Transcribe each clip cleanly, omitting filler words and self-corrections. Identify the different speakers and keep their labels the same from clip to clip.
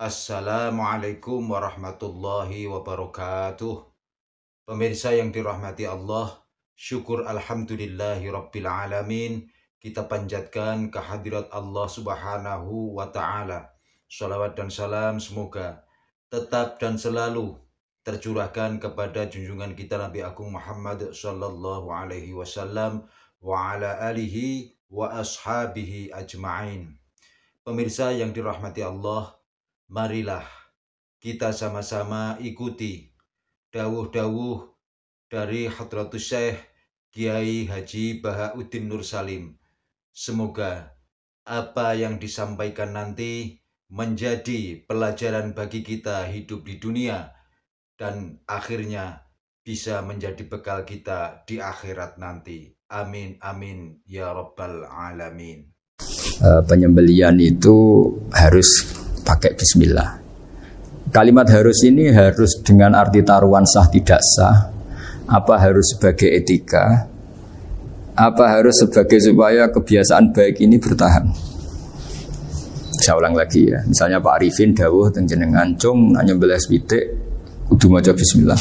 Speaker 1: Assalamualaikum warahmatullahi wabarakatuh. Pemirsa yang dirahmati Allah, syukur alhamdulillahi rabbil alamin. Kita panjatkan kehadirat Allah subhanahu wa ta'ala. Salawat dan salam semoga tetap dan selalu tercurahkan kepada junjungan kita Nabi Agung Muhammad sallallahu alaihi wasallam wa ala alihi wa ashabihi ajma'in. Pemirsa yang dirahmati Allah, marilah kita sama-sama ikuti dawuh-dawuh dari Hadratus Syekh Kiai Haji Bahauddin Nur Salim. Semoga apa yang disampaikan nanti menjadi pelajaran bagi kita hidup di dunia dan akhirnya bisa menjadi bekal kita di akhirat nanti. Amin amin ya rabbal alamin.
Speaker 2: Penyembelian itu harus pakai bismillah. Kalimat harus ini harus dengan arti taruhan sah tidak sah. Apa harus sebagai etika? Apa harus sebagai supaya kebiasaan baik ini bertahan? Saya ulang lagi ya. Misalnya Pak Arifin dawuh teng jenengan cung nyembelih pitik kudu maca bismillah.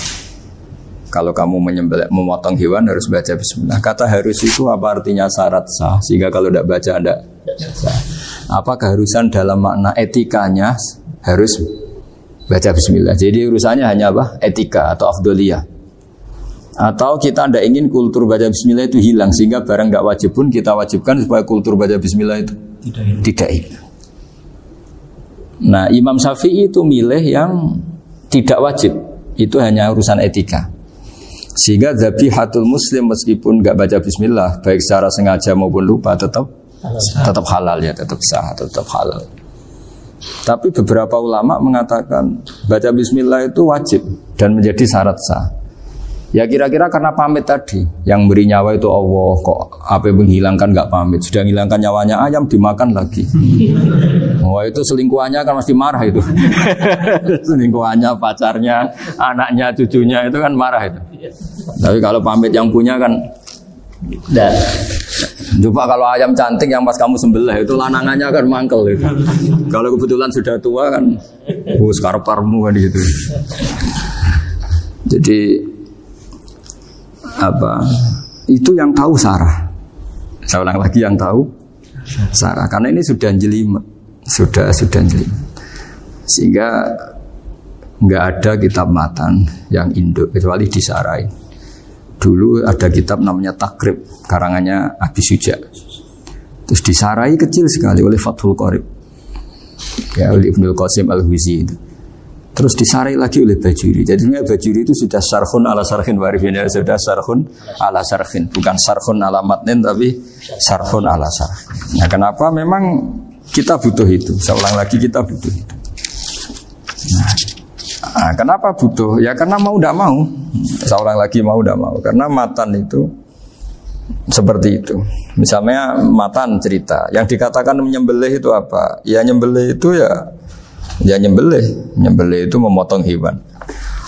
Speaker 2: Kalau kamu memotong hewan harus baca bismillah. Kata harus itu apa artinya syarat sah? Sehingga kalau tidak baca tidak sah. Apa keharusan dalam makna etikanya harus baca bismillah. Jadi urusannya hanya apa? Etika atau afdoliyah. Atau kita tidak ingin kultur baca bismillah itu hilang, sehingga barang tidak wajib pun kita wajibkan supaya kultur baca bismillah itu tidak hilang. Nah, Imam Syafi'i itu milih yang tidak wajib. Itu hanya urusan etika. Sehingga zabihatul muslim meskipun nggak baca bismillah, baik secara sengaja maupun lupa tetap halal ya, tetap sah, tetap halal. Tapi beberapa ulama mengatakan baca bismillah itu wajib dan menjadi syarat sah. Ya kira-kira karena pamit tadi, yang beri nyawa itu Allah, kok apa yang menghilangkan nggak pamit, sudah menghilangkan nyawanya ayam dimakan lagi. Wah itu selingkuhannya kan mesti marah itu. Selingkuhannya, pacarnya, anaknya, cucunya itu kan marah itu. Tapi kalau pamit yang punya kan dah. Coba kalau ayam cantik yang pas kamu sembelih itu lanangannya kan mangkel itu. Kalau kebetulan sudah tua kan karep-karepmu kan gitu. Jadi apa? Itu yang tahu Sarah. Saya ulang lagi, yang tahu Sarah, karena ini sudah jelimet. Sudah jelimet. Sehingga enggak ada kitab matan yang induk kecuali di Sarah ini. Dulu ada kitab namanya Takrib, karangannya Abi Suja. Terus disarai kecil sekali oleh Fathul Qorib, ya, oleh Ibnul Qasim Al-Huzi itu. Terus disarai lagi oleh Bajuri. Jadi Bajuri itu sudah syarhun ala syarhin warifin, ya, sudah syarhun ala syarhin, bukan syarhun ala matnin tapi syarhun ala syarhin. Nah, kenapa memang kita butuh itu? Saya ulang lagi, kita butuh itu. Nah, kenapa butuh? Ya karena mau tidak mau. Saya ulang lagi, mau tidak mau. Karena matan itu seperti itu. Misalnya matan cerita, yang dikatakan menyembelih itu apa? Ya nyembelih itu ya nyembelih. Nyembelih itu memotong hewan.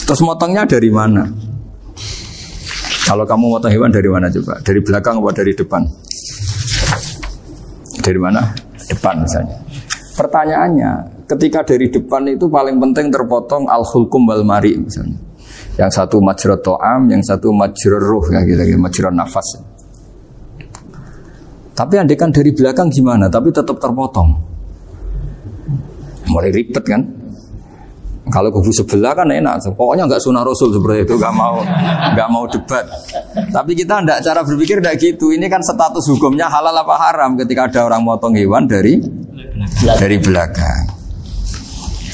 Speaker 2: Terus motongnya dari mana? Kalau kamu motong hewan dari mana coba? Dari belakang atau dari depan? Dari mana? Depan misalnya. Pertanyaannya, ketika dari depan itu paling penting terpotong al-hulkum wal mari misalnya. Yang satu majrur to'am, yang satu majrur ruh, ya gitu, majrur nafas. Tapi andekan dari belakang gimana? Tapi tetap terpotong. Mulai ribet kan? Kalau kubu sebelah kan enak, pokoknya nggak sunah rasul seperti itu, nggak mau debat. Tapi kita tidak, cara berpikir tidak gitu. Ini kan status hukumnya halal apa haram ketika ada orang motong hewan dari belakang.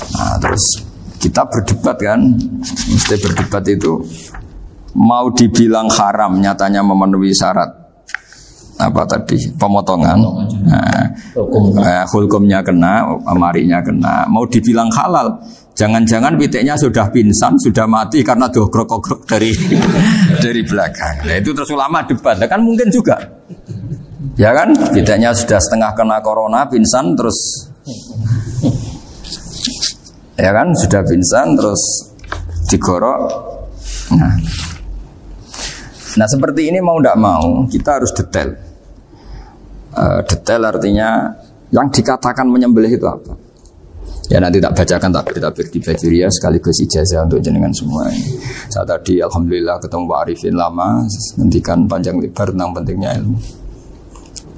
Speaker 2: Nah, terus kita berdebat kan, mesti berdebat itu mau dibilang haram, nyatanya memenuhi syarat apa tadi, pemotongan. Nah, hukumnya kena, amarinya kena. Mau dibilang halal, jangan-jangan pitiknya sudah pingsan, sudah mati karena dogrok-dogrok dari belakang. Nah, itu terus ulama debat, nah, kan mungkin juga. Ya kan, pitiknya sudah setengah kena corona, pingsan terus. Ya kan, sudah pingsan terus digorok. Nah seperti ini mau tidak mau kita harus detail. Detail artinya yang dikatakan menyembelih itu apa? Ya nanti tak bacakan tabir-tabir di Bajuriya sekaligus ijazah untuk jenengan semua. Saat tadi alhamdulillah ketemu Pak Arifin lama, ngendikan panjang lebar tentang pentingnya ilmu.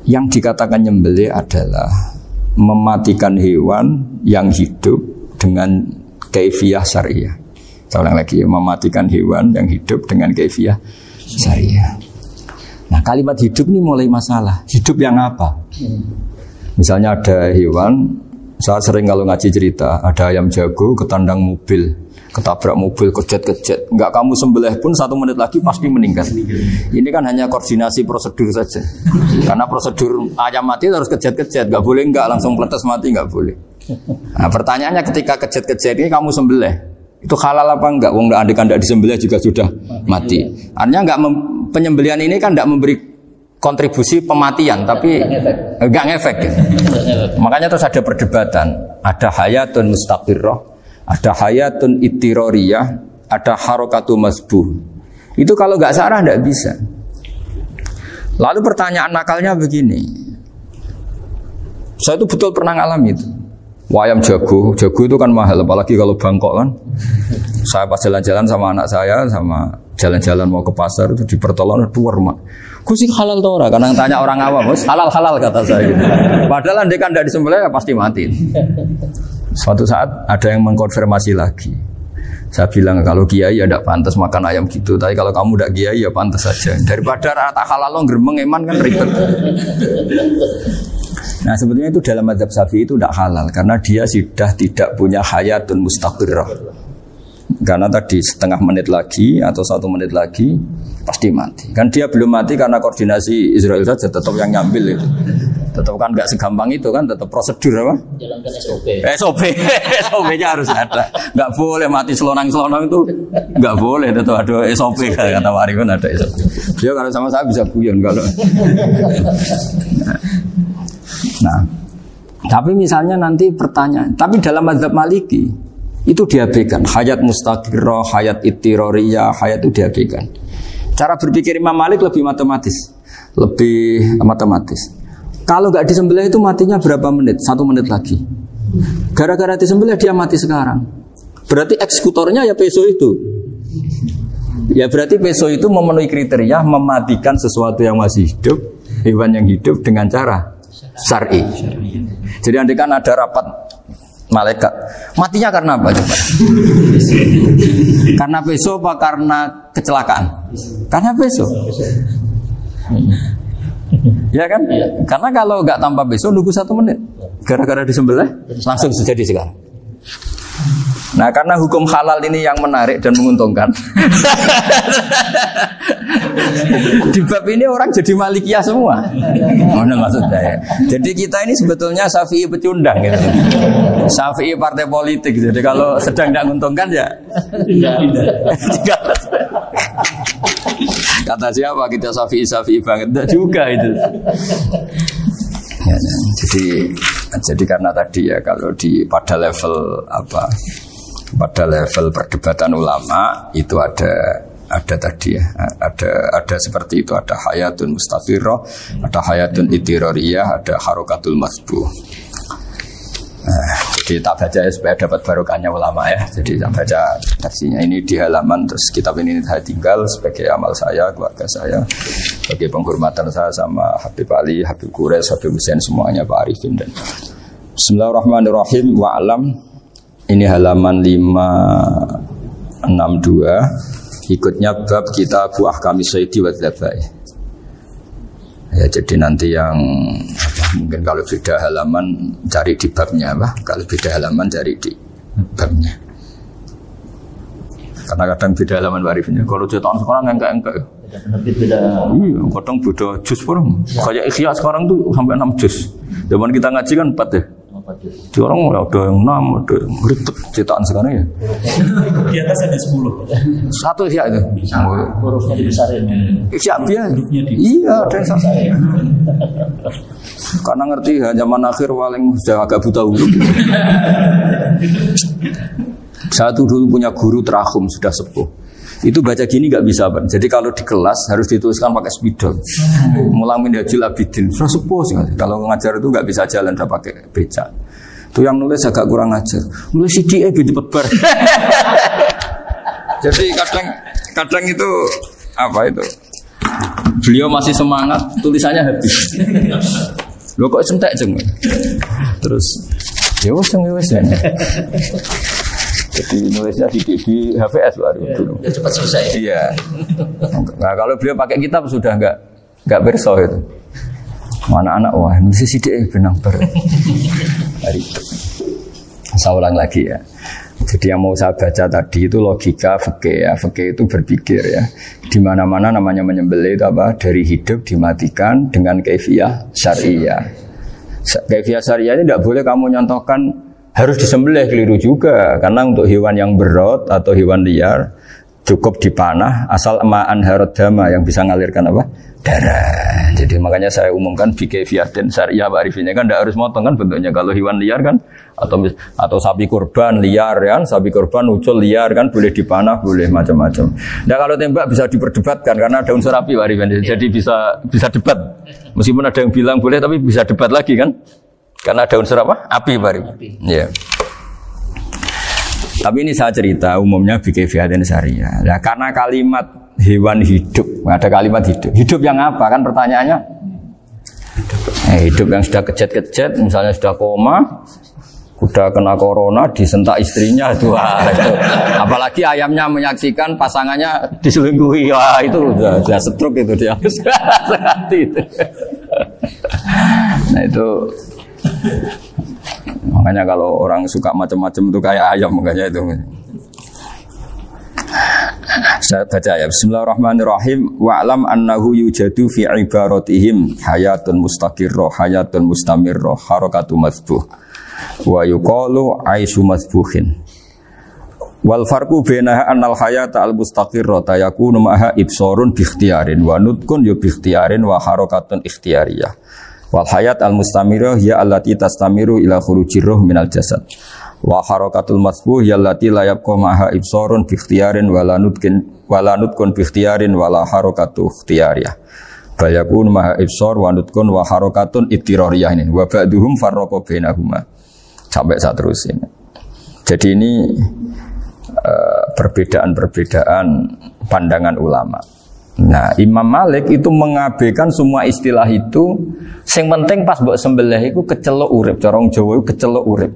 Speaker 2: Yang dikatakan nyembelih adalah mematikan hewan yang hidup dengan kaifiyah syariah. Saya ulang lagi, mematikan hewan yang hidup dengan kaifiyah syariah. Nah, kalimat hidup ini mulai masalah. Hidup yang apa? Misalnya ada hewan, saya sering kalau ngaji cerita, ada ayam jago ketandang mobil, ketabrak mobil, kejet-kejet. Enggak kamu sembelih pun 1 menit lagi pasti meninggal. Ini kan hanya koordinasi prosedur saja. Karena prosedur ayam mati harus kejet-kejet, enggak boleh enggak langsung peletes mati, enggak boleh. Nah, pertanyaannya ketika kejet-kejet ini kamu sembelih, itu halal apa enggak? Wong andai kan enggak disembelih juga sudah mati. Artinya enggak penyembelihan ini kan enggak memberi kontribusi pematian, tapi enggak ngefek gitu. Makanya terus ada perdebatan, ada hayatun mustaqirrah, ada hayatun ittiroriyah, ada harokatu masbuh. Itu kalau enggak sarah enggak bisa. Lalu pertanyaan nakalnya begini, saya itu betul pernah ngalami itu. Ayam jago itu kan mahal, apalagi kalau Bangkok kan. Saya pas jalan-jalan sama anak saya, sama jalan-jalan mau ke pasar itu di pertolongan dua rumah. Gus sih halal toh ora? Karena tanya orang awam, Gus halal kata saya. Gitu. Padahal andai kan tidak disembelih ya pasti mati. Suatu saat ada yang mengkonfirmasi lagi. Saya bilang kalau kiai ya tidak pantas makan ayam gitu, tapi kalau kamu tidak kiai ya pantas saja. Daripada rata halal lo geremeng eman kan ribet. Nah sebetulnya itu dalam mazhab Syafi'i itu tidak halal karena dia sudah tidak punya hayatun mustaqirrah. Karena tadi setengah menit lagi atau 1 menit lagi pasti mati. Kan dia belum mati karena koordinasi Israel saja, tetap yang nyambil itu. Tetap kan nggak segampang itu kan, tetap prosedur apa?
Speaker 3: Jalankan SOP.
Speaker 2: SOP-nya harus ada. Nggak boleh mati selonang-selonang itu, nggak boleh. Tetap ada SOP kata Pak Arifin ada SOP. Dia kalau sama saya bisa guyon kalau. Nah, tapi misalnya nanti pertanyaan, tapi dalam mazhab Maliki itu diabaikan, hayat mustaqirrah, hayat ittiroriyah, hayat itu diabaikan. Cara berpikir Imam Malik lebih matematis. Kalau nggak disembelih itu matinya berapa menit? 1 menit lagi. Gara-gara disembelih dia mati sekarang. Berarti eksekutornya ya peso itu. Ya berarti peso itu memenuhi kriteria mematikan sesuatu yang masih hidup, hewan yang hidup dengan cara syar'i. Jadi andai kan ada rapat malaikat, matinya karena apa coba? Karena peso apa karena kecelakaan? Karena peso. Ya kan? Karena kalau nggak tanpa peso nunggu 1 menit, gara-gara disembelih langsung terjadi sekarang. Nah karena hukum halal ini yang menarik dan menguntungkan. Di bab ini orang jadi Malikiyah semua. Mana maksud saya? Jadi kita ini sebetulnya Syafi'i pecundang gitu. Syafi'i partai politik. Jadi kalau sedang tidak menguntungkan ya kata siapa kita Syafi'i banget? Tidak juga itu. Ya, jadi karena tadi ya kalau pada level perdebatan ulama itu ada tadi ya, ada seperti itu, ada hayatun mustaqirrah, ada hayatun ittiroriyah, ada harokatul masbuh. Jadi tak baca ya supaya dapat barokahnya ulama ya. Jadi tak baca versinya ini di halaman, terus kitab ini saya tinggal sebagai amal saya, keluarga saya, sebagai penghormatan saya sama Habib Ali, Habib Qures, Habib Hussein semuanya, Pak Arifin dan Bismillahirrahmanirrahim. Wa'alam, ini halaman 562, ikutnya bab kitab ahkami syaiti wa dzabai. Ya jadi nanti yang mungkin kalau beda halaman cari di babnya kalau beda halaman cari di babnya. Karena kadang beda halaman warifnya. Kalau cetakan sekarang enggak.
Speaker 3: Beda.
Speaker 2: Iya, kadang beda juz pun. Kayak Ikhya sekarang tuh sampai 6 juz. Zaman kita ngaji kan 4 ya. Di orang ada yang 6, ada yang ribet cetakan sekarang ya.
Speaker 3: Di atas ada 10.
Speaker 2: Satu Ikhya itu.
Speaker 3: Hurufnya dibesarin.
Speaker 2: Ikhya biasa. Iya, ada yang sama. Karena ngerti zaman akhir paling sudah agak buta huruf. Saya tuh dulu punya guru terakhum sudah sepuh. Itu baca gini nggak bisa, Pak. Jadi kalau di kelas harus dituliskan pakai spidol. Mulang Minhajul Abidin, sudah sepuh sih. Kalau ngajar itu nggak bisa jalan, udah pakai becak. Tuh yang nulis agak kurang ajar. Nulis CD cepet bar. Jadi kadang itu apa itu? Beliau masih semangat, tulisannya habis. Loh kok sentek jeng. Terus ya wes ya. Jadi nulisnya di HVS baru dulu.
Speaker 3: Udah cepat selesai.
Speaker 2: Iya. Nah kalau beliau pakai kitab sudah enggak berso itu. Anak-anak wah nulis CD benang ber. Hari itu. Saya ulang lagi ya. Jadi yang mau saya baca tadi itu logika fikih ya. Fikih itu berpikir ya. Di mana-mana namanya menyembelih itu apa? Dari hidup dimatikan dengan kaifiyah syariah. Kaifiyah syariah ini tidak boleh kamu nyontohkan harus disembelih, keliru juga. Karena untuk hewan yang berot atau hewan liar cukup dipanah asal ma'an harad dama yang bisa mengalirkan apa? Darah. Jadi makanya saya umumkan bikaifiyah dan syariah Pak Arif ini kan tidak harus motong kan bentuknya. Kalau hewan liar kan atau sapi kurban liar kan, sapi kurban ucul liar kan boleh dipanah, boleh macam-macam. Nah kalau tembak bisa diperdebatkan karena daun serapi Pak Arif ini. Jadi bisa debat. Meskipun ada yang bilang boleh tapi bisa debat lagi kan? Karena daun serapi api Pak Arif. Iya. Tapi ini saya cerita umumnya bikaifiyah dan syariah. Nah karena kalimat hewan hidup, ada kalimat hidup. Hidup yang apa kan pertanyaannya? Hidup yang sudah kejet-kejet, misalnya sudah koma, sudah kena corona, disentak istrinya, itu. Apalagi ayamnya menyaksikan pasangannya diselingkuhi, wah itu sudah stroke itu dia. Itu. Nah itu, makanya kalau orang suka macam-macam itu kayak ayam, makanya itu. Saya baca ya. Bismillahirrahmanirrahim. Wa'lam annahu yujadu fi ibaratihim hayatun mustaqirrah, hayatun mustamirrah, harakatu mazbuh. Wa yuqalu aisyu mazbuhin. Wal farqu bainaha annal hayata al mustaqirrah yakunu ma'ha ibsarun bi ikhtiyarin wa nutqun bi ikhtiyarin wa harakatun ikhtiyariyah. Wal hayat al mustamirrah ya allati tastamiru ila khurujir ruh minal jasad. Wa harakatul masbuh yallati la yabqa ma'ha ibsarun bi ikhtiyarin wala nutqun bi ikhtiyarin wala harakatu ikhtiyariyah. Bal yakun ma'ha ibsar wa nutqun wa harakatun ittirariyah ini wa ba'duhum farraqa bainahuma. Sampai saat terus ini. Jadi ini perbedaan-perbedaan pandangan ulama. Nah, Imam Malik itu mengabaikan semua istilah itu. Sing penting pas mbok sembelih iku kecelok urip, cara wong Jawa iku kecelok urip.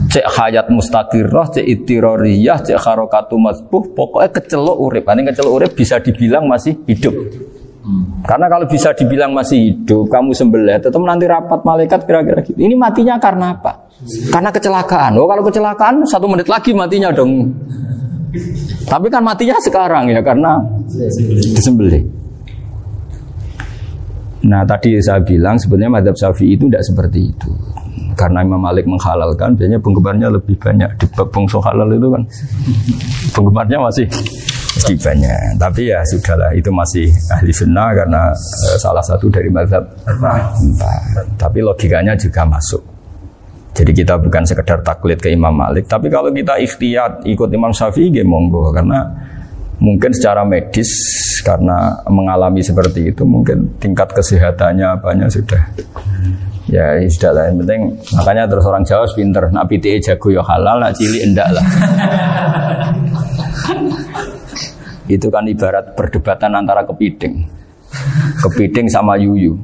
Speaker 2: Cek hayat mustaqirrah, cek ittirariyah, cek harakatu mazbuh, pokoknya kecelok urip. Ini kecelok urip bisa dibilang masih hidup. Karena kalau bisa dibilang masih hidup, kamu sembelih, tetap nanti rapat malaikat kira-kira gitu. Ini matinya karena apa? Karena kecelakaan. Oh kalau kecelakaan 1 menit lagi matinya dong. Tapi kan matinya sekarang ya karena disembelih. Nah tadi saya bilang sebenarnya mazhab Syafi'i itu tidak seperti itu. Karena Imam Malik menghalalkan, biasanya penggemarnya lebih banyak. Di bangsa halal itu kan penggemarnya masih banyak. Tapi ya sudahlah, itu masih ahli sunnah karena salah satu dari mazhab 4. Tapi logikanya juga masuk. Jadi kita bukan sekedar taklid ke Imam Malik, tapi kalau kita ikhtiyat ikut Imam Syafi'i, monggo. Karena mungkin secara medis karena mengalami seperti itu, mungkin tingkat kesehatannya apanya sudah. Ya sudah lah, yang penting makanya terus orang Jawa pinter, nak PTE jago ya halal, nak cilik enggak lah. Itu kan ibarat perdebatan antara kepiting sama yuyu.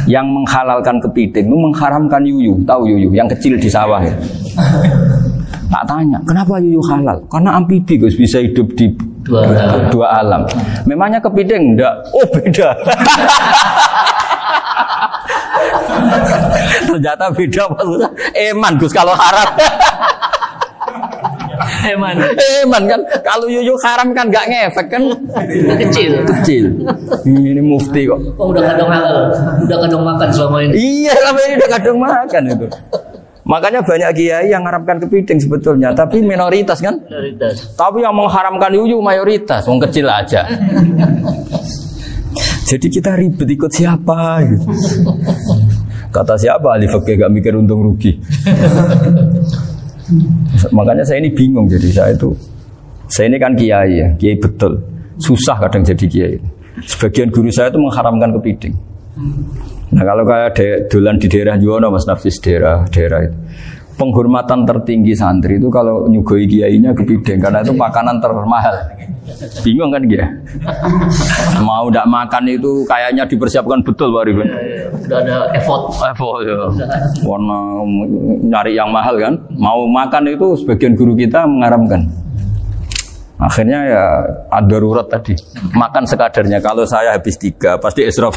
Speaker 2: Yang menghalalkan kepiting itu mengharamkan yuyu, tahu yuyu yang kecil di sawah ya. Tak tanya, kenapa yuyu halal? Karena amfibi Gus, bisa hidup di dua alam. Memangnya kepiting enggak? Oh beda. Ternyata beda maksudnya. Eman Gus kalau haram. Eman kan kalau yuyu haram kan enggak ngefek kan kecil. Ini mufti kok.
Speaker 3: Oh udah kadang halal, udah kadang makan selama ini.
Speaker 2: Iya selama ini udah kadang makan itu. Makanya banyak kiai yang mengharamkan kepiting sebetulnya, tapi minoritas kan? Minoritas. Tapi yang mengharamkan yuyu mayoritas, wong kecil aja. Jadi kita ribet ikut siapa gitu. Kata siapa ahli fikih gak mikir untung rugi. Makanya saya ini bingung, jadi saya ini kan kiai ya, kiai betul. Susah kadang jadi kiai. Sebagian guru saya itu mengharamkan kepiting. Nah kalau kayak dolan di daerah Juwono Mas Nafis daerah itu. Penghormatan tertinggi santri itu kalau nyugoi kiainya kepideng karena itu makanan termahal. Bingung kan dia? Mau tidak makan itu kayaknya dipersiapkan betul Pak Rifan.
Speaker 3: Sudah ada effort
Speaker 2: ya. Warna nyari yang mahal kan. Mau makan itu sebagian guru kita mengaramkan. Akhirnya ya ada darurat tadi. Makan sekadarnya. Kalau saya habis 3 pasti israf.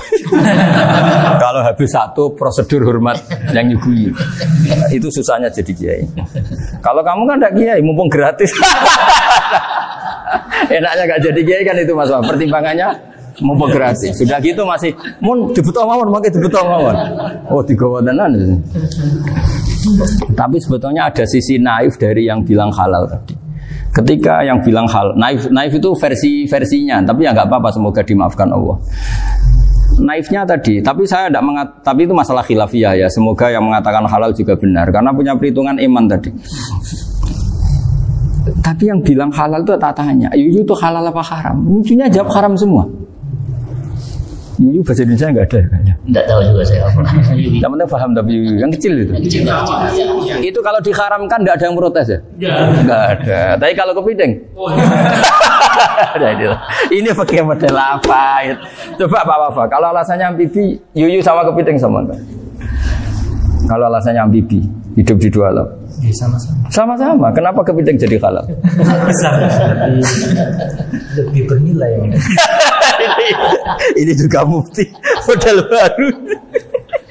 Speaker 2: Kalau habis 1 prosedur hormat yang nyugui. Itu susahnya jadi kiai. Kalau kamu kan tidak kiai, mumpung gratis. Enaknya gak jadi kiai kan itu Mas. Pertimbangannya mumpung gratis. Sudah gitu masih mun dibutuh mawon, makai dibutuh mawon. Oh digawa tenan. Tapi sebetulnya ada sisi naif dari yang bilang halal tadi. Ketika yang bilang hal naif itu versinya, tapi ya nggak apa-apa, semoga dimaafkan Allah. Naifnya tadi, tapi saya tidak tapi itu masalah khilafiyah ya. Semoga yang mengatakan halal juga benar, karena punya perhitungan iman tadi. Tapi yang bilang halal itu tak tanya, Yuyu itu halal apa haram? Lucunya jawab haram semua. Yuyu bahasa Indonesia nggak ada kayaknya.
Speaker 3: Nggak tahu juga saya apa.
Speaker 2: Yang penting paham tapi Yuyu yang kecil itu. Itu kalau diharamkan nggak ada yang protes ya? Nggak ada. Tapi kalau kepiting? Ini pakai model apa? Coba Pak Wafa. Kalau alasannya amfibi, Yuyu sama kepiting sama enggak? Kalau alasannya amfibi, hidup di 2 alam.
Speaker 3: Sama-sama.
Speaker 2: Sama-sama. Kenapa kepiting jadi halal?
Speaker 3: Lebih bernilai.
Speaker 2: Ini juga mufti model baru.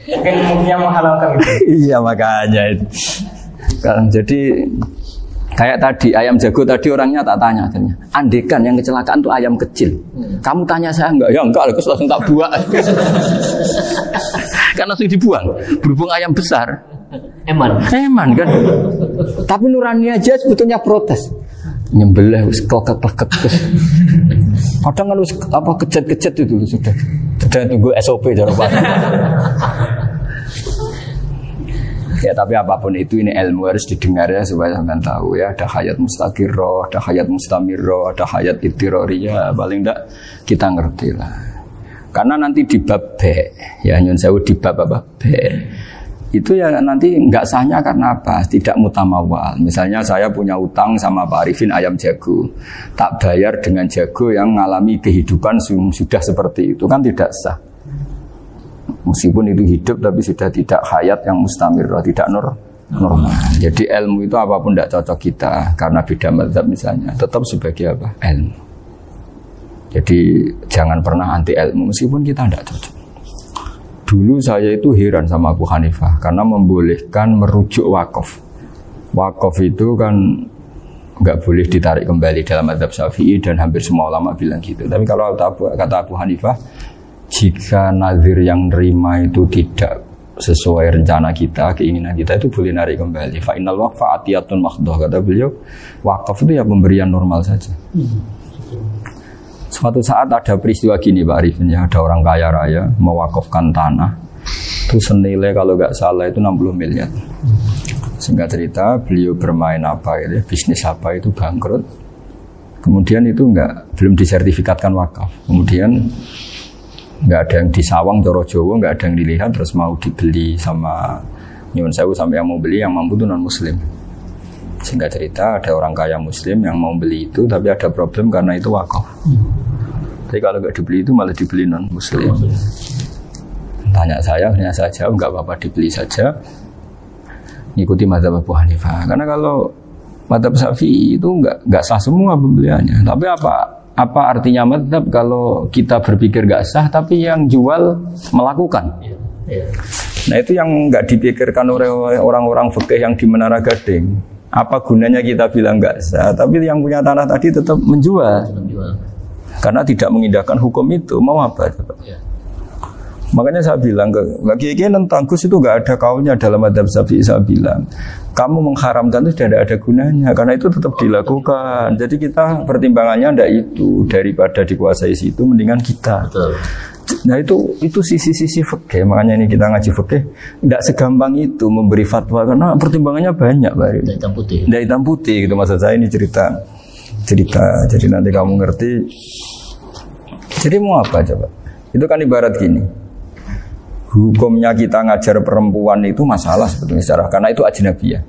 Speaker 3: Mungkin muftinya menghalalkan itu.
Speaker 2: Iya makanya itu. Kan jadi kayak tadi ayam jago tadi orangnya tak tanya katanya. Andekan yang kecelakaan itu ayam kecil. Kamu tanya saya enggak? Ya enggak, aku langsung tak buang. Karena langsung dibuang. Berhubung ayam besar.
Speaker 3: Eman
Speaker 2: kan. Tapi nurani aja sebetulnya protes. Nyembelih klekek. Kadang kan apa kejet itu sudah tunggu SOP jawaban. Ya tapi apapun itu ini ilmu harus didengar ya supaya sampean tahu ya, ada hayat mustaqirrah, ada hayat mustamirrah, ada hayat ittirariyah, paling enggak kita ngerti lah. Karena nanti di bab B ya nyun sewu di bab apa B itu ya nanti nggak sahnya karena apa? Tidak mutamawal. Misalnya saya punya utang sama Pak Arifin ayam jago, tak bayar dengan jago yang mengalami kehidupan sudah seperti itu kan tidak sah. Meskipun itu hidup tapi sudah tidak hayat yang mustamirrah, tidak normal. Jadi ilmu itu apapun tidak cocok kita karena beda mazhab misalnya, tetap sebagai apa? Ilmu. Jadi jangan pernah anti ilmu meskipun kita tidak cocok. Dulu saya itu heran sama Abu Hanifah karena membolehkan merujuk wakaf. Wakaf itu kan nggak boleh ditarik kembali dalam mazhab Syafi'i dan hampir semua ulama bilang gitu. Tapi kalau kata Abu Hanifah, jika nazir yang nerima itu tidak sesuai rencana kita, keinginan kita itu boleh narik kembali. Fa innal waqfa atiyatun mahdhah, kata beliau. Wakaf itu ya pemberian normal saja. Suatu saat ada peristiwa gini Pak Arifin ya, ada orang kaya raya mewakafkan tanah itu senilai kalau nggak salah itu 60 miliar. Singkat cerita beliau bermain apa ya, bisnis apa itu bangkrut. Kemudian itu belum disertifikatkan wakaf. Kemudian nggak ada yang disawang Coro Jowo, nggak ada yang dilihat, terus mau dibeli sama nyuwun sewu sampai yang mau beli yang mampu itu non muslim. Singkat cerita ada orang kaya muslim yang mau beli itu tapi ada problem karena itu wakaf. Jadi kalau nggak dibeli itu malah dibeli non muslim. Tanya saya jawab nggak apa-apa dibeli saja. Ngikuti mazhab Abu Hanifah. Karena kalau mazhab Syafi'i itu nggak sah semua pembeliannya. Tapi apa artinya mazhab kalau kita berpikir nggak sah tapi yang jual melakukan? Nah itu yang nggak dipikirkan oleh orang-orang fikih yang di Menara Gading. Apa gunanya kita bilang nggak sah, tapi yang punya tanah tadi tetap menjual. Karena tidak mengindahkan hukum itu, mau apa? Makanya saya bilang ke Kiai tentang Gus itu nggak ada kaulnya dalam mazhab Syafi'i. Saya bilang kamu mengharamkan itu tidak ada gunanya karena itu tetap dilakukan. Jadi kita pertimbangannya ndak itu, daripada dikuasai situ mendingan kita. Betul. Nah itu sisi-sisi fikih. Makanya ini kita ngaji fikih tidak segampang itu memberi fatwa karena pertimbangannya banyak, Pak. Tidak hitam putih gitu maksud saya, ini cerita. Jadi nanti kamu ngerti. Jadi mau apa coba? Itu kan ibarat gini. Hukumnya kita ngajar perempuan itu masalah sebetulnya secara, karena itu ajnabiyah.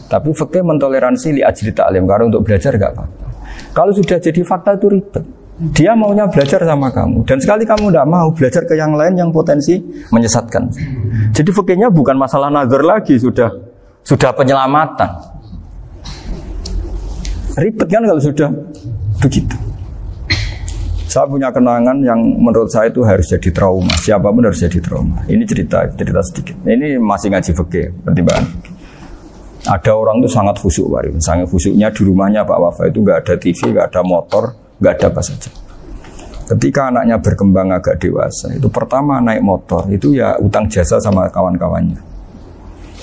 Speaker 2: Tapi fikih mentoleransi li ajli ta'lim, karena untuk belajar enggak apa-apa. Kalau sudah jadi fakta itu ribet. Dia maunya belajar sama kamu, dan sekali kamu tidak mau belajar ke yang lain yang potensi menyesatkan. Jadi fikihnya bukan masalah nazar lagi, sudah penyelamatan. Ribet kan kalau sudah begitu. Saya punya kenangan yang menurut saya itu harus jadi trauma. Siapapun harus jadi trauma. Ini cerita sedikit. Ini masih ngaji fikih, pertimbangan. Ada orang itu sangat khusyuk, sangat khusyuknya di rumahnya Pak Wafa itu nggak ada TV, nggak ada motor, nggak ada apa saja. Ketika anaknya berkembang agak dewasa, itu pertama naik motor itu ya utang jasa sama kawan-kawannya.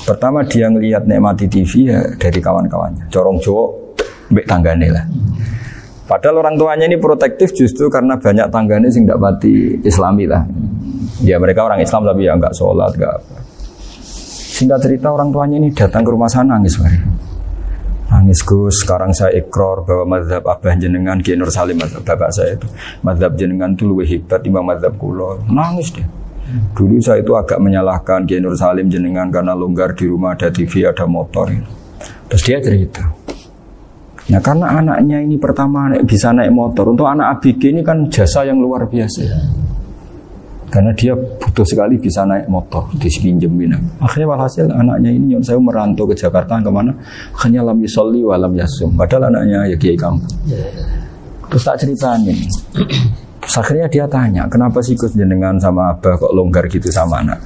Speaker 2: Pertama dia ngelihat nikmati TV ya dari kawan-kawannya. Corong Jawa, mbek tanggane lah. Padahal orang tuanya ini protektif justru karena banyak tangganya sing ndak pati Islami lah. Ya mereka orang Islam tapi ya enggak sholat, enggak apa. Singkat cerita orang tuanya ini datang ke rumah saya nangis. Nangis Gus, sekarang saya ikrar bahwa mazhab abah jenengan Kiai Nur Salim, mazhab bapak saya itu, mazhab jenengan itu lebih hebat timbang mazhab kula. Nangis dia. Dulu saya itu agak menyalahkan Kiai Nur Salim jenengan karena longgar di rumah ada TV, ada motor. Terus dia cerita. Nah karena anaknya ini pertama bisa naik motor, untuk anak ABG ini kan jasa yang luar biasa. Karena dia butuh sekali bisa naik motor, dipinjemin. Akhirnya walhasil anaknya ini yang saya merantau ke Jakarta kemana? Akhirnya lam yusolli wa lam yasum. Padahal anaknya ya kiai kampung. Terus tak ceritain. Terus akhirnya dia tanya, kenapa sih Gus jenengan sama abah kok longgar gitu sama anak?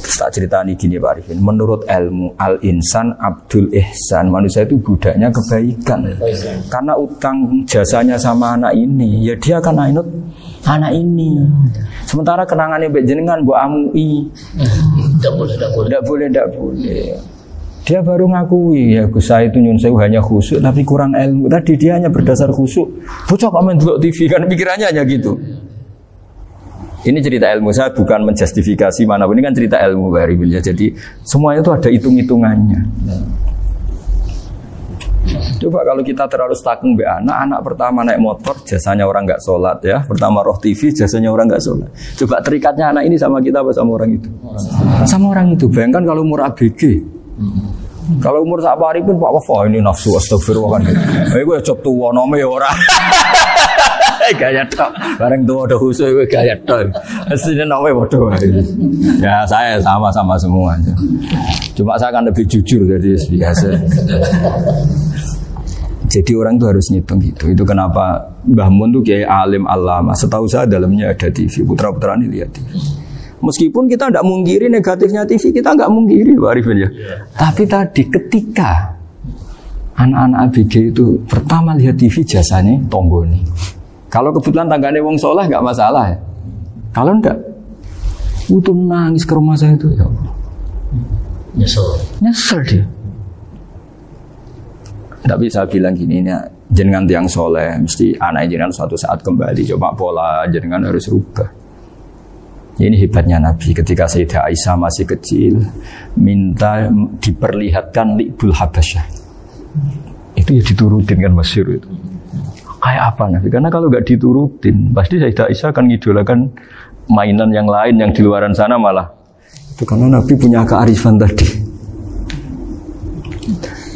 Speaker 2: Terus tak ceritani gini Pak Arifin, menurut ilmu al-insan abdul ihsan, manusia itu budaknya kebaikan. Karena utang jasanya sama anak ini, ya dia akan ainut anak ini. Sementara kenangannya mbek jenengan mbok amui. Tidak boleh. Dia baru ngakui ya Gus saya itu nyun sewu hanya khusyuk tapi kurang ilmu. Tadi dia hanya berdasar khusyuk. Bocah kok main delok TV kan pikirannya hanya gitu. Ini cerita ilmu, saya bukan menjustifikasi manapun, ini kan cerita ilmu Pak Arifin. Jadi semuanya itu ada hitung-hitungannya. Coba kalau kita terlalu stakung be anak pertama naik motor jasanya orang nggak sholat ya, pertama roh TV jasanya orang nggak sholat. Coba terikatnya anak ini sama kita apa sama orang itu? Sama orang itu. Bayangkan kalau umur ABG, kalau umur sak Arifin Pak Wafa ini nafsu astagfirullah kan. Gue cop tuwa nome ya orang. Gaya tok, bareng tua udah khusus gue gaya tok. Aslinya nome bodoh. Ya saya sama semua. Cuma saya kan lebih jujur dari biasa. Jadi orang itu harus ngitung gitu. Itu kenapa Mbah Mun tuh kiai alim alama. Setahu saya dalamnya ada TV. Putra-putra ini lihat TV. Meskipun kita tidak mungkiri negatifnya TV, kita nggak mungkiri Pak Arifin ya. Tapi tadi ketika anak-anak ABG itu pertama lihat TV jasanya tonggoni. Kalau kebetulan tanggane wong soleh nggak masalah ya. Kalau enggak, itu nangis ke rumah saya itu ya Allah. Nyesel dia. Tapi saya bilang gini, ini jenengan tiang soleh, mesti anak jenengan suatu saat kembali. Coba pola jenengan harus rubah. Ini hebatnya Nabi. Ketika Sayyidah Aisyah masih kecil, minta diperlihatkan Li'bul Habasyah. Itu ya diturutin kan masyhur itu. Kayak apa Nabi? Karena kalau nggak diturutin, pasti Sayyidah Aisyah akan ngidolakan mainan yang lain yang di luaran sana malah. Itu karena Nabi punya kearifan tadi.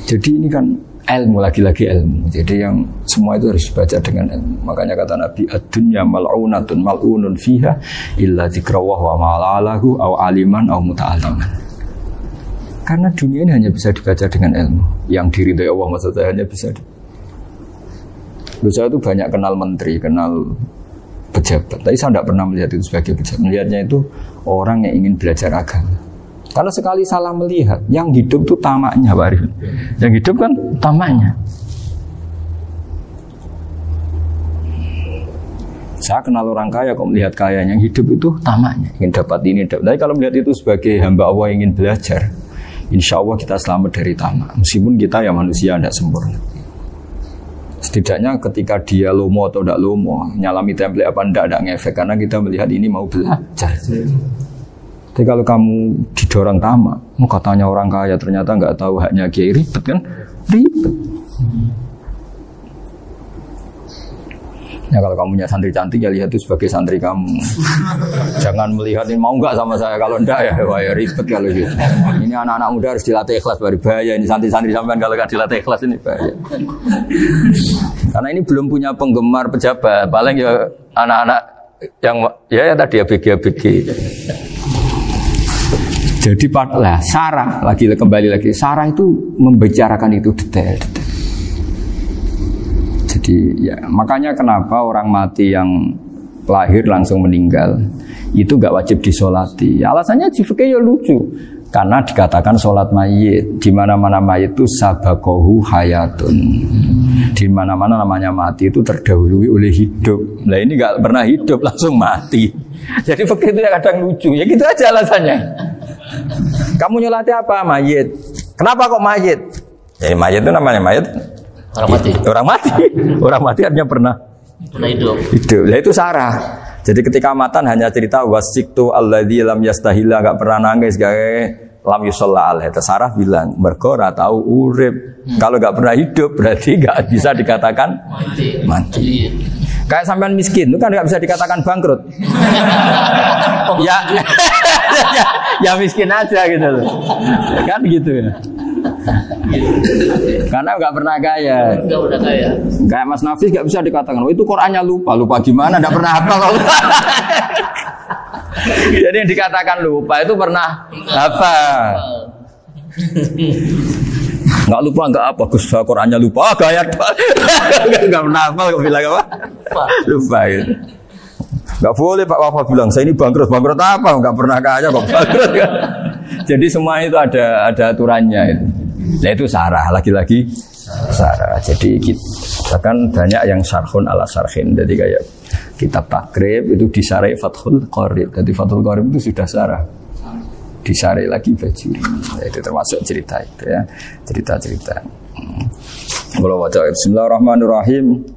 Speaker 2: Jadi ini kan ilmu, lagi-lagi ilmu. Jadi yang semua itu harus dibaca dengan ilmu. Makanya kata Nabi, ad-dunya mal'unatun mal'unun fiha illa dzikrawah wa ma'alahu aw aliman aw muta'alliman. Karena dunia ini hanya bisa dibaca dengan ilmu. Yang diridhai Allah maksudnya hanya bisa saya itu banyak kenal menteri, kenal pejabat. Tapi saya tidak pernah melihat itu sebagai pejabat. Melihatnya itu orang yang ingin belajar agama. Kalau sekali salah melihat, yang hidup itu tamaknya Pak Arifin. Yang hidup kan tamaknya. Saya kenal orang kaya, kok melihat kaya, yang hidup itu tamaknya. Ingin dapat ini, dapat. Tapi kalau melihat itu sebagai hamba Allah yang ingin belajar, insya Allah kita selamat dari tamak. Meskipun kita ya manusia tidak sempurna. Setidaknya ketika dia lomo atau tidak lomo, nyalami template apa tidak ngefek, karena kita melihat ini mau belajar. Tapi kalau kamu didorong tamak, katanya orang kaya ternyata nggak tahu haknya kiai, ribet kan? Ribet. Ya kalau kamu punya santri cantik ya lihat itu sebagai santri kamu. Jangan melihat ini mau enggak sama saya, kalau enggak ya wah ya ribet kalau gitu. Ini anak-anak muda harus dilatih ikhlas, baru bahaya ini santri-santri sampean kalau enggak dilatih ikhlas ini bahaya. Karena ini belum punya penggemar pejabat, paling ya anak-anak yang ya tadi ABG. Jadi lah Sarah kembali lagi Sarah itu membicarakan itu detail. Jadi ya makanya kenapa orang mati yang lahir langsung meninggal itu nggak wajib disolati. Alasannya di fikih ya lucu, karena dikatakan sholat mayit di mana-mana mayit itu sabakohu hayatun. Di mana-mana namanya mati itu terdahului oleh hidup. Nah ini nggak pernah hidup langsung mati. Jadi fikih itu kadang lucu. Ya gitu aja alasannya. Kamu nyolati apa? Mayit. Kenapa kok mayit? Jadi mayit itu namanya mayit. Orang mati artinya pernah hidup. Nah itu Sarah. Jadi ketika matan hanya cerita wasiktu alladzi lam yastahila, enggak pernah nangis, lam yusalla alaihi. Sarah bilang mergo ora tau urip. Kalau enggak pernah hidup berarti enggak bisa dikatakan mati. Kayak sampean miskin itu kan enggak bisa dikatakan bangkrut. ya miskin aja gitu loh. Kan gitu ya. Karena nggak pernah kaya. Kayak Mas Nafis nggak bisa dikatakan, oh itu Qurannya lupa gimana? Nggak pernah hafal. Jadi yang dikatakan lupa itu pernah hafal. Nggak lupa nggak apa, Gus Qurannya lupa, gaya nggak pernah hafal, kok bilang apa? Lupa gitu. Nggak boleh Pak Wafa bilang saya ini bangkrut apa? Nggak pernah kaya kok bangkrut. Jadi semua itu ada aturannya itu. Nah itu Sarah, lagi-lagi Sarah. Jadi kan banyak yang syarhun ala syarhin. Jadi kayak kitab takrib itu disarai Fathul Qorib. Jadi Fathul Qorib itu sudah Sarah. Disarai lagi Bajuri. Nah, itu termasuk cerita itu ya. Cerita-cerita. Bismillahirrahmanirrahim.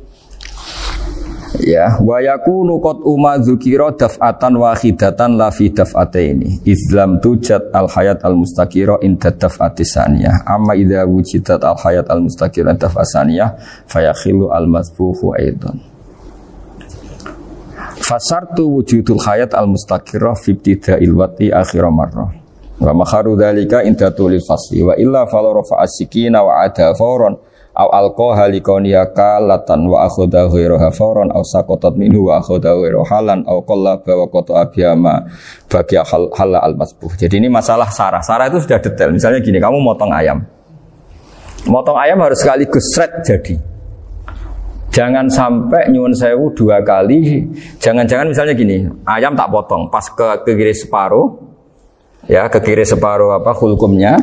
Speaker 2: Ya, wa yakunu qad dzukira daf'atan wahidatan la fi daf'ataini. Islam tujad al hayat al mustaqira inda daf'ati saniyah. Amma idza wujidat al hayat al mustaqira daf'a saniyah fayakhilu al masbuhu aidan. Fasartu wujudul hayat al mustaqira fi ibtida'il wati akhir marrah. Wa makharu dzalika inda tulil fasli wa illa fala rafa'a sikina wa ada fawran aw alqaha liqaniya kalatan wa akhadha ghayraha fawran aw saqatat minhu wa akhadha ghayraha halan aw qallaba wa qata'a biyama bagi hal al masbuh. Jadi ini masalah Sarah. Sarah itu sudah detail. Misalnya gini, kamu motong ayam. Motong ayam harus sekaligus shred jadi. Jangan sampai nyuwun sewu 2 kali. Jangan-jangan misalnya gini, ayam tak potong pas ke kiri separuh. Ya, ke kiri separuh apa hulkumnya.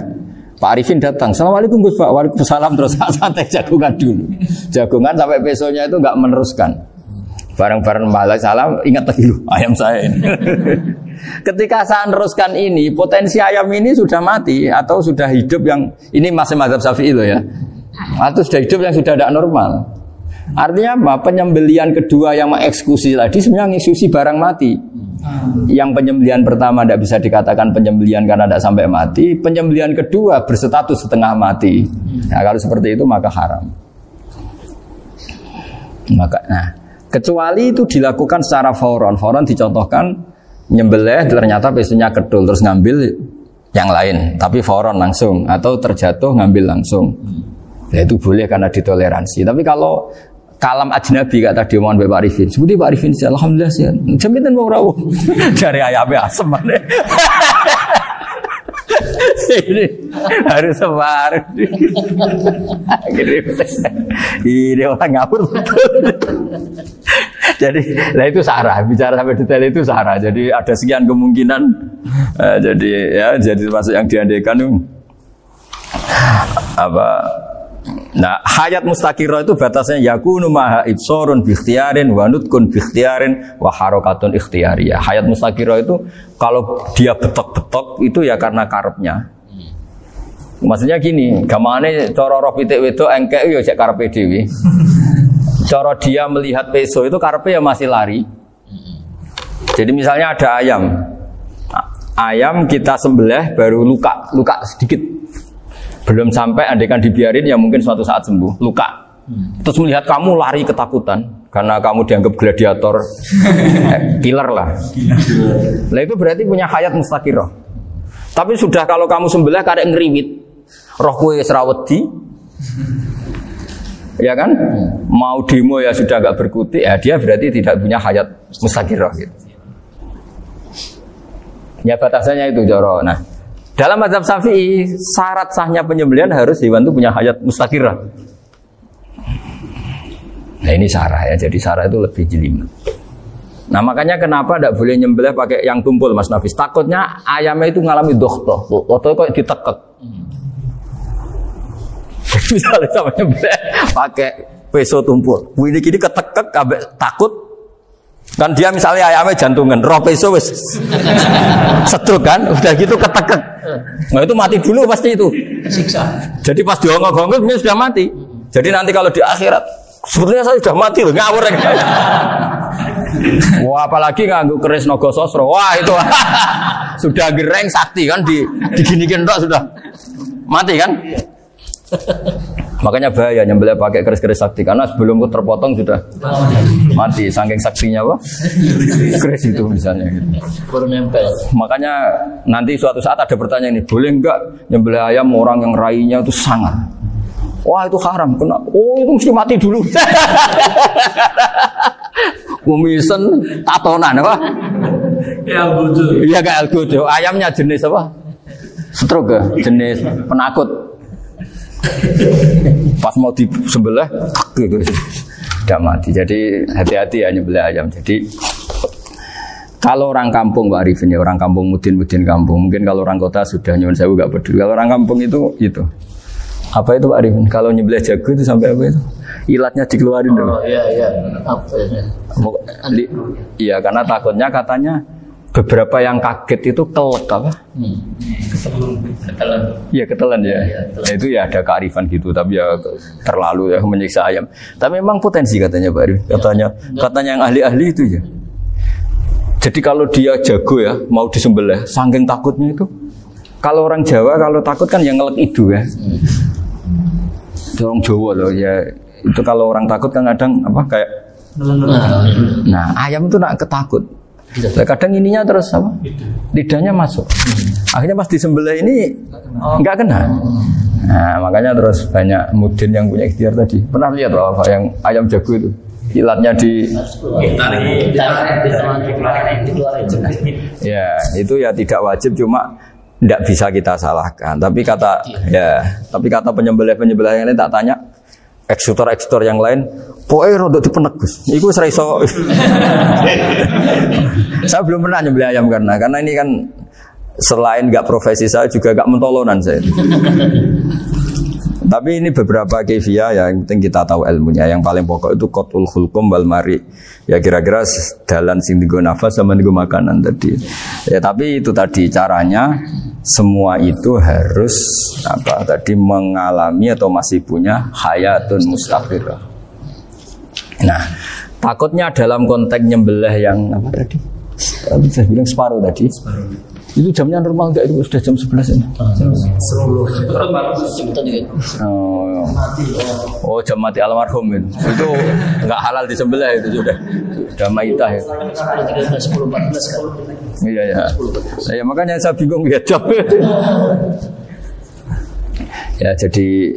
Speaker 2: Pak Arifin datang, Assalamualaikum Gus Pak, waalaikumsalam, terus santai jagungan dulu. Jagungan sampai besoknya itu enggak meneruskan. Bareng-bareng balik salam, ingat lagi lu ayam saya ini. Ketika saya meneruskan ini, potensi ayam ini sudah mati atau sudah hidup yang ini masih mazhab Syafi'i loh ya. Atau sudah hidup yang sudah tidak normal. Artinya apa? Penyembelian kedua yang mengeksekusi tadi sebenarnya mengeksekusi barang mati. Yang penyembelian pertama tidak bisa dikatakan penyembelian karena tidak sampai mati. Penyembelian kedua berstatus setengah mati. Nah, kalau seperti itu maka haram. Kecuali itu dilakukan secara fauron. Fauron dicontohkan nyembelih ternyata pesunya kedul terus ngambil yang lain, tapi fauron langsung atau terjatuh ngambil langsung. Ya itu boleh karena ditoleransi. Tapi kalau kalam ajnabi kata dia mohon Pak Arifin. Seperti Pak Arifin sih alhamdulillah sih. Jaminan mau rawuh. Dari ayamnya asem mana. Ini harus sebar. Ini orang ngawur betul. Jadi, nah itu Sarah. Bicara sampai detail itu Sarah. Jadi ada sekian kemungkinan. Jadi termasuk yang diandaikan apa? Nah, hayat mustaqirah itu batasnya yakunu maha ibsorun bi ikhtiyarin wa nutkun bi ikhtiyarin wa harakatun ikhtiyariyah. Hayat mustaqirah itu kalau dia betok-betok itu ya karena karepnya. Maksudnya gini, gamane cara roh pitik wedok engkek ya cek karepe dhewe. Cara dia melihat peso itu karepe ya masih lari. Jadi misalnya ada ayam. Ayam kita sembelih baru luka sedikit. Belum sampai andaikan dibiarin ya mungkin suatu saat sembuh, luka. Terus melihat kamu lari ketakutan, karena kamu dianggap gladiator, killer lah. Lah itu berarti punya hayat mustaqirah. Tapi sudah kalau kamu sembelih karek ngriwit, roh kowe wis ra wedi. Ya kan? Mau demo ya sudah enggak berkutik, ya dia berarti tidak punya hayat mustaqirah gitu. Ya batasannya itu Joro. Nah, dalam mazhab Syafi'i syarat sahnya penyembelihan harus hewan itu punya hayat mustaqirah. Nah ini sarah ya, jadi sarah itu lebih jelimet. Nah makanya kenapa tidak boleh nyembelih pakai yang tumpul Mas Nafis? Takutnya ayamnya itu ngalami dohtoh, atau kok ditekek. Misalnya sama nyembelih pakai peso tumpul, ini kini ketekek, takut. Kan dia misalnya ayamnya jantungan, roh peso wes setruk kan, udah gitu ketekek. Nah itu mati dulu pasti itu.
Speaker 3: Siksa.
Speaker 2: Jadi pas diongok-ongok dia sudah mati. Jadi nanti kalau di akhirat, sebetulnya saya sudah mati loh, ngawur ya. Wah apalagi nganggu keris Naga Sosro, wah itu sudah gereng sakti kan, diginikin dok sudah mati kan. Makanya bahaya nyembelih pakai keris-keris sakti karena sebelum terpotong sudah mati saking saktinya apa? Keris itu misalnya gitu. Makanya nanti suatu saat ada pertanyaan ini, boleh enggak nyembelih ayam orang yang rainya itu sangar? Wah itu haram, kena. Oh itu mesti mati dulu. Kumisen tatonan apa?
Speaker 3: Ya algojo.
Speaker 2: Iya kayak algojo. Ayamnya jenis apa? Stroke ya? Jenis penakut. Pas mau disembelih, tidak mati. Jadi hati-hati ya nyembelih ayam. Jadi kalau orang kampung Pak Arifin ya, orang kampung mudin kampung. Mungkin kalau orang kota sudah nyuwun sewu gak peduli. Kalau orang kampung itu apa itu Pak Arifin? Kalau nyembelih jago itu sampai apa itu? Ilatnya dikeluarin dulu.
Speaker 3: Oh iya. Apa ya?
Speaker 2: Iya karena takutnya katanya beberapa yang kaget itu kelek apa?
Speaker 3: Ketelan.
Speaker 2: Iya ketelan ya. Nah, itu ya ada kearifan gitu, tapi ya terlalu ya menyiksa ayam. Tapi memang potensi katanya Pak Arif. Katanya yang ahli-ahli itu ya. Jadi kalau dia jago ya mau disembelih, saking takutnya itu. Kalau orang Jawa kalau takut kan yang ngelek idu ya. Orang Jawa loh ya. Itu kalau orang takut kan kadang apa kayak. Nah ayam itu nak ketakut. Kadang ininya terus apa? Lidahnya masuk. Akhirnya pas disembelih ini nggak kena. Nah, makanya terus banyak mudin yang punya ikhtiar tadi. Pernah lihat loh apa yang ayam jago itu? Ilatnya di ya, itu ya tidak wajib cuma tidak bisa kita salahkan. Tapi kata penyembelih yang lain tak tanya eksekutor yang lain, pokoknya rodok dipenegus. Iku serai so. Saya belum pernah nyembelih ayam karena ini kan selain nggak profesi saya juga nggak mentolonan saya. Tapi ini beberapa kefiah ya, yang penting kita tahu ilmunya. Yang paling pokok itu qatul khulqum wal mari. Ya kira-kira dalan sing digo nafas sama digo makanan tadi. Ya tapi itu tadi caranya semua itu harus mengalami atau masih punya hayatun mustaqirah. Nah, takutnya dalam konteks nyembelih yang apa tadi? Saya bilang separuh tadi. Itu jamnya normal enggak? Itu sudah jam 11 ini.
Speaker 3: Jam 10.
Speaker 2: Oh, jam mati almarhum itu. Itu enggak halal disembelih itu sudah. Sudah maitah ya.
Speaker 3: 10.14 kan.
Speaker 2: Iya ya. Ya makanya saya bingung ya jam. Ya jadi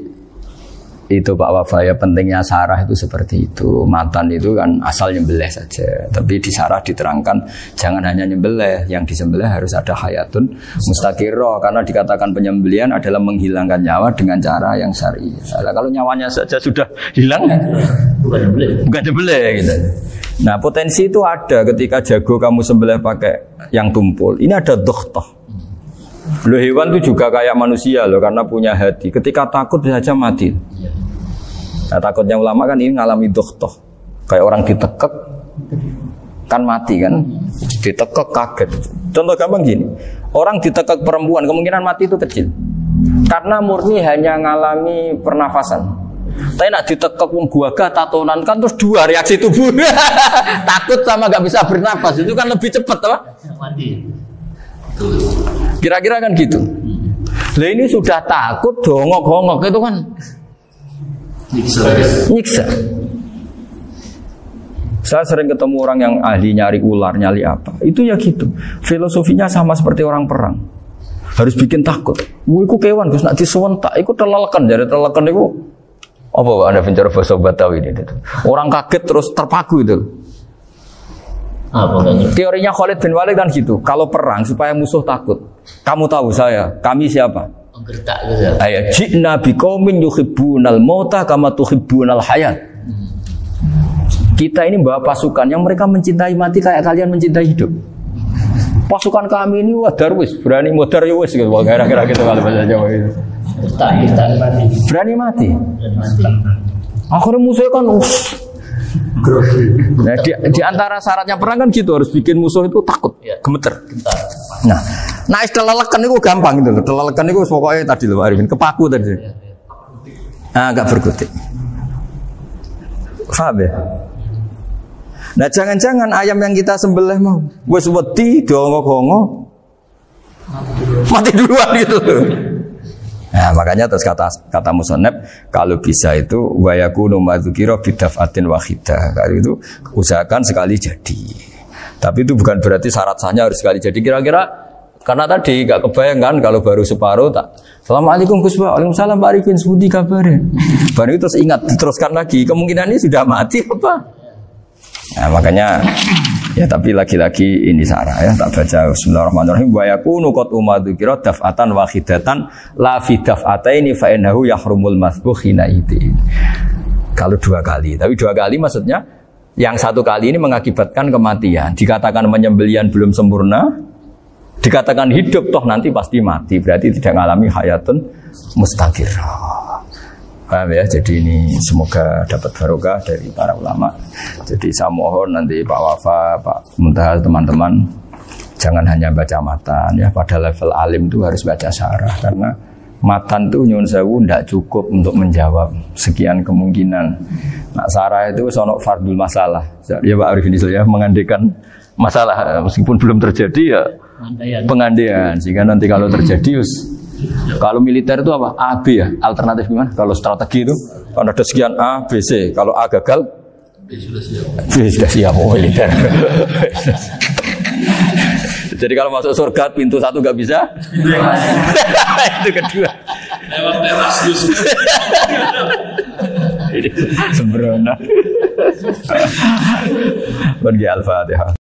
Speaker 2: itu Pak Wafa ya pentingnya sarah itu seperti itu. Matan itu kan asal nyembelih saja. Tapi di sarah diterangkan jangan hanya nyembelih, yang disembelih harus ada hayatun mustaqirah karena dikatakan penyembelihan adalah menghilangkan nyawa dengan cara yang syar'i. Nah, kalau nyawanya saja sudah hilang bukan nyembelih gitu. Nah, potensi itu ada ketika jago kamu sembelih pakai yang tumpul. Ini ada dohtoh. Loh hewan itu juga kayak manusia loh karena punya hati. Ketika takut bisa saja mati. Nah, takutnya ulama kan ini ngalami dohtoh. Kayak orang ditekek kan mati kan. Ditekek kaget. Contoh gampang gini. Orang ditekek perempuan kemungkinan mati itu kecil. Karena murni hanya ngalami pernafasan. Tapi nak ditekek wong guaga tatonan kan terus dua reaksi tubuh. Takut sama gak bisa bernafas. Itu kan lebih cepat apa?
Speaker 3: Mati.
Speaker 2: Kira-kira kan gitu. Lah ini sudah takut dongok-hongok itu kan nyiksa. Saya sering ketemu orang yang ahli nyari ular, nyari apa. Itu ya gitu. Filosofinya sama seperti orang perang. Harus bikin takut. Iku kewan Gus nak disewentak, iku telelekan, jadi telelekan iku apa Pak Anda bicara bahasa Betawi ini? Orang kaget terus terpaku itu.
Speaker 3: Apa kan?
Speaker 2: Teorinya Khalid bin Walid kan gitu. Kalau perang supaya musuh takut. Kamu tahu saya, kami siapa?
Speaker 3: Gertak gitu ya.
Speaker 2: Ayat ji'na biqaumin yuhibbunal mauta kama tuhibbunal hayat. Kita ini bawa pasukan yang mereka mencintai mati kayak kalian mencintai hidup. Pasukan kami ini wah darwis, berani modar ya wis gitu. Kira-kira gitu kalau bahasa Jawa itu.
Speaker 3: Gertak mati.
Speaker 2: Berani mati.
Speaker 3: Mati.
Speaker 2: Akhirnya musuhnya kan nah, di antara syaratnya perang kan gitu, harus bikin musuh itu takut, gemeter. Nah istilah lelekan itu gampang gitu loh. Lelekan itu pokoknya tadi loh Pak Arifin, kepaku tadi. Agak berkutik. Paham ya? Nah jangan-jangan ayam yang kita sembelih mau wis wedi dongo-dongo mati duluan gitu. Nah makanya terus kata musannaf kalau bisa itu wa yakunu madzukira bidafatin wahidah. Kalau itu usahakan sekali jadi. Tapi itu bukan berarti syarat sahnya harus sekali jadi. Kira-kira karena tadi enggak kebayangkan kalau baru separuh tak. Assalamualaikum Gus Pak. Waalaikumsalam Pak Arifin, sepundi kabarnya? Baru itu terus ingat diteruskan lagi. Kemungkinan ini sudah mati apa? Nah makanya ya tapi lagi-lagi ini sarah ya tak baca bismillahirrahmanirrahim wa yakunu qad umadzukira daf'atan wahidatan la fi daf'ataini fa innahu yahrumul masbuh hina itu. Kalau dua kali, tapi dua kali maksudnya yang satu kali ini mengakibatkan kematian. Dikatakan penyembelian belum sempurna, dikatakan hidup toh nanti pasti mati, berarti tidak mengalami hayatun mustaqirah. Paham ya? Jadi ini semoga dapat barokah dari para ulama. Jadi saya mohon nanti Pak Wafa, Pak Muntaha, teman-teman jangan hanya baca matan ya. Pada level alim itu harus baca syarah karena matan itu nyuwun sewu tidak cukup untuk menjawab sekian kemungkinan. Nah syarah itu sono fardul masalah. Ya Pak Arifin ya mengandekan masalah meskipun belum terjadi ya pengandaian sehingga nanti kalau terjadi kalau militer itu apa? A, B ya? Alternatif gimana? Kalau strategi itu kalau ada sekian A, B, C. Kalau A gagal B sudah siap militer. Jadi kalau masuk surga pintu satu gak bisa itu kedua lewat teras sembrono. Bagi Al-Fatihah.